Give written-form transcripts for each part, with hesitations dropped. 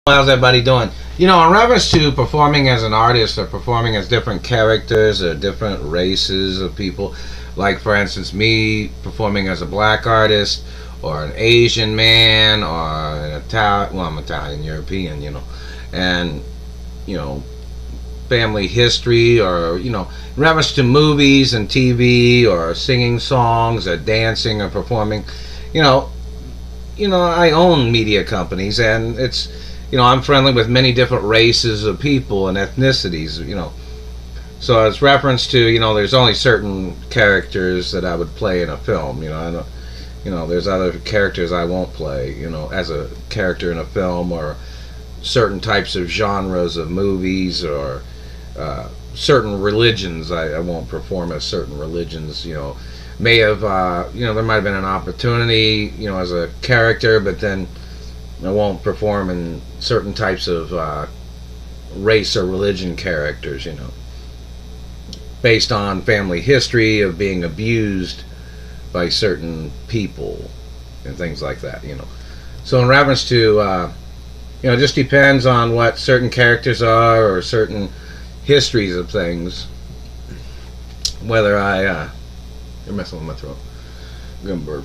How's everybody doing? You know, in reference to performing as an artist or performing as different characters or different races of people, like for instance, me performing as a black artist or an Asian man or an Italian, well, I'm Italian, European, and, you know, family history or, in reference to movies and TV or singing songs or dancing or performing, you know, I own media companies and I'm friendly with many different races of people and ethnicities. So it's reference to, there's only certain characters that I would play in a film. I don't, there's other characters I won't play, as a character in a film, or certain types of genres of movies, or certain religions. I won't perform as certain religions, may have, there might have been an opportunity, as a character, but then I won't perform in certain types of race or religion characters, based on family history of being abused by certain people and things like that, So in reference to, it just depends on what certain characters are or certain histories of things, whether you're messing with my throat. I'm gonna burp.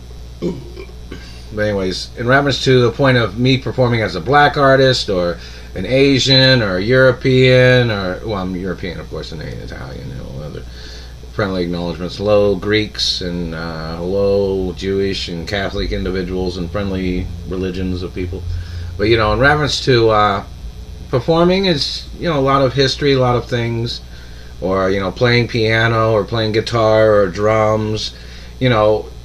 But anyways, in reference to the point of me performing as a black artist or an Asian or a European, or, well, I'm European, of course, and Italian, other friendly acknowledgments. Hello, Greeks, and hello, Jewish and Catholic individuals and friendly religions of people. But, in reference to performing is, a lot of history, a lot of things, or, playing piano or playing guitar or drums,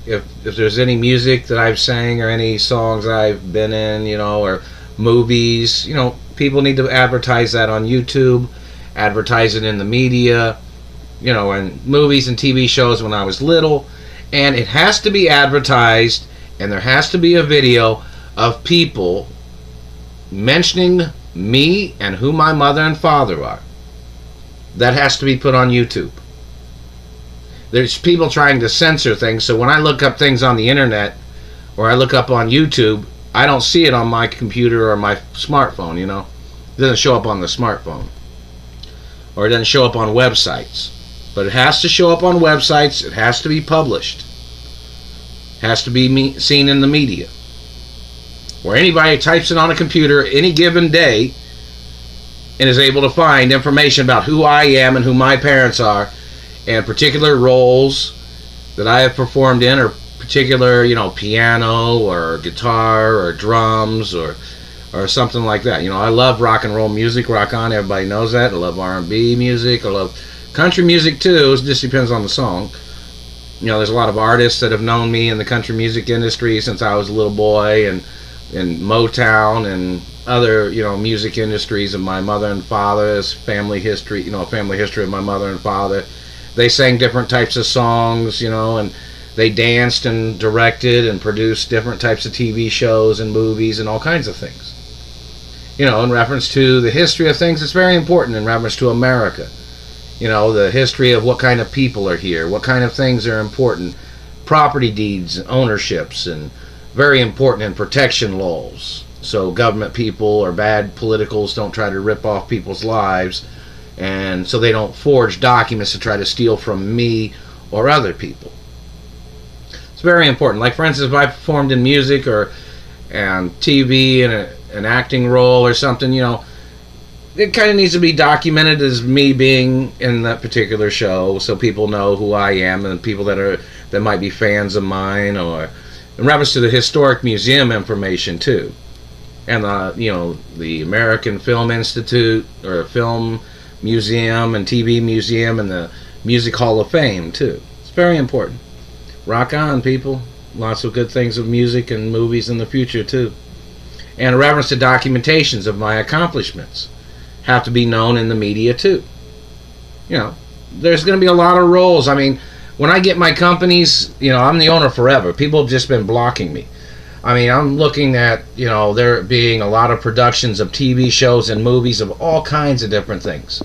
if there's any music that I've sang or any songs I've been in, or movies, people need to advertise that on YouTube, advertise it in the media, and movies and TV shows when I was little, and it has to be advertised, and there has to be a video of people mentioning me and who my mother and father are. That has to be put on YouTube. There's people trying to censor things, so when I look up things on the internet or I look up on YouTube, I don't see it on my computer or my smartphone, It doesn't show up on the smartphone. Or it doesn't show up on websites. But it has to show up on websites, it has to be published. It has to be seen in the media. Where anybody types it on a computer any given day and is able to find information about who I am and who my parents are, and particular roles that I have performed in, or particular, piano or guitar or drums or something like that. I love rock and roll music, rock on, everybody knows that. I love R&B music, I love country music too, it just depends on the song. There's a lot of artists that have known me in the country music industry since I was a little boy, and in Motown and other, music industries of my mother and father's family history, family history of my mother and father. They sang different types of songs, and they danced and directed and produced different types of TV shows and movies and all kinds of things. In reference to the history of things, it's very important in reference to America. The history of what kind of people are here, what kind of things are important, property deeds, ownerships, and very important in protection laws. So government people or bad politicals don't try to rip off people's lives, and so they don't forge documents to try to steal from me or other people. It's very important. Like, for instance, if I performed in music or and TV in an acting role or something, it kind of needs to be documented as me being in that particular show, so people know who I am, and people that might be fans of mine, or in reference to the historic museum information too, and the American Film Institute or Film Museum and TV Museum and the Music Hall of Fame too. It's very important. Rock on, people. Lots of good things of music and movies in the future too. And in reference to documentations of my accomplishments have to be known in the media too. There's going to be a lot of roles. I mean, when I get my companies, I'm the owner forever. People have just been blocking me. I mean, I'm looking at, there being a lot of productions of TV shows and movies of all kinds of different things.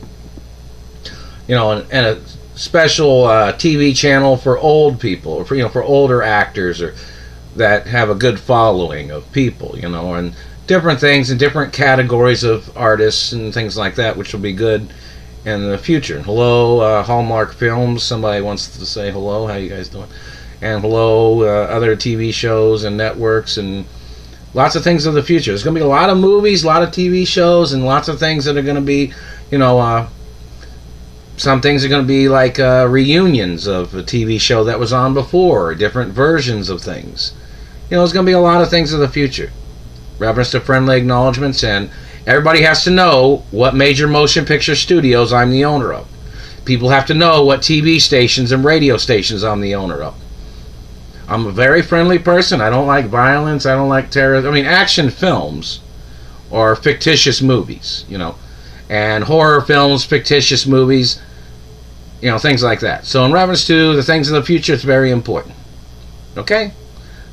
And a special TV channel for old people, or for older actors, or that have a good following of people, and different things and different categories of artists and things like that, which will be good in the future. Hello, Hallmark Films. Somebody wants to say hello. How you guys doing? And hello, other TV shows and networks and lots of things of the future. There's going to be a lot of movies, a lot of TV shows, and lots of things that are going to be, some things are going to be like reunions of a TV show that was on before, different versions of things. There's going to be a lot of things of the future. Reference to friendly acknowledgments, and everybody has to know what major motion picture studios I'm the owner of. People have to know what TV stations and radio stations I'm the owner of. I'm a very friendly person. I don't like violence. I don't like terror. Action films or fictitious movies, and horror films, fictitious movies, things like that. So in reference to the things of the future, it's very important. Okay?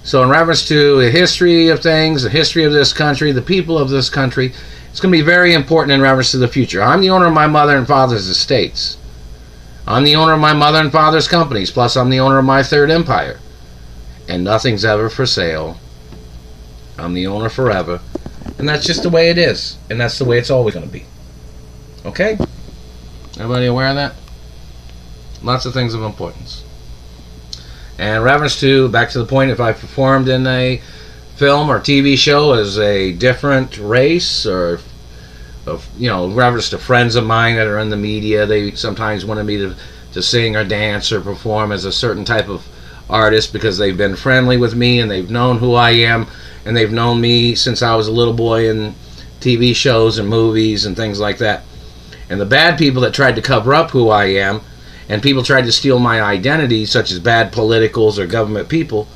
So in reference to the history of things, the history of this country, the people of this country, it's going to be very important in reference to the future. I'm the owner of my mother and father's estates. I'm the owner of my mother and father's companies, plus I'm the owner of my third empire. And nothing's ever for sale. I'm the owner forever. And that's just the way it is. And that's the way it's always going to be. Okay? Everybody aware of that? Lots of things of importance. And in reference to, back to the point, if I performed in a film or TV show as a different race, or, in reference to friends of mine that are in the media, they sometimes wanted me to sing or dance or perform as a certain type of artist because they've been friendly with me and they've known who I am and they've known me since I was a little boy in TV shows and movies and things like that. And the bad people that tried to cover up who I am, and people tried to steal my identity, such as bad politicals or government people,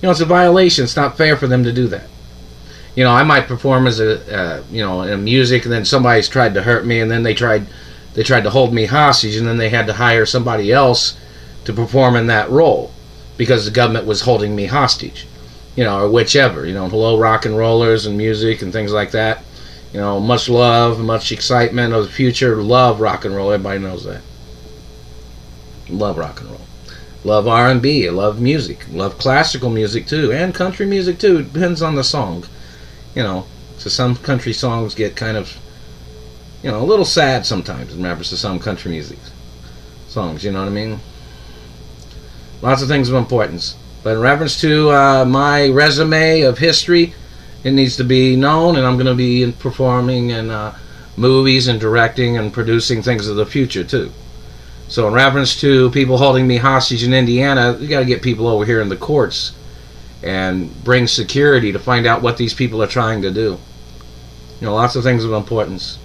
it's a violation. It's not fair for them to do that. I might perform as in music, and then somebody's tried to hurt me, and then they tried to hold me hostage, and then they had to hire somebody else to perform in that role because the government was holding me hostage, or whichever. Hello, rock and rollers and music and things like that. Much love, much excitement of the future. Love rock and roll. Everybody knows that. Love rock and roll. Love R&B. I love music. Love classical music too, and country music too. It depends on the song. So some country songs get kind of, a little sad sometimes in reference to some country music songs. You know what I mean? Lots of things of importance. But in reference to my resume of history, it needs to be known, and I'm going to be performing in movies and directing and producing things of the future too. So in reference to people holding me hostage in Indiana, you got to get people over here in the courts and bring security to find out what these people are trying to do. Lots of things of importance.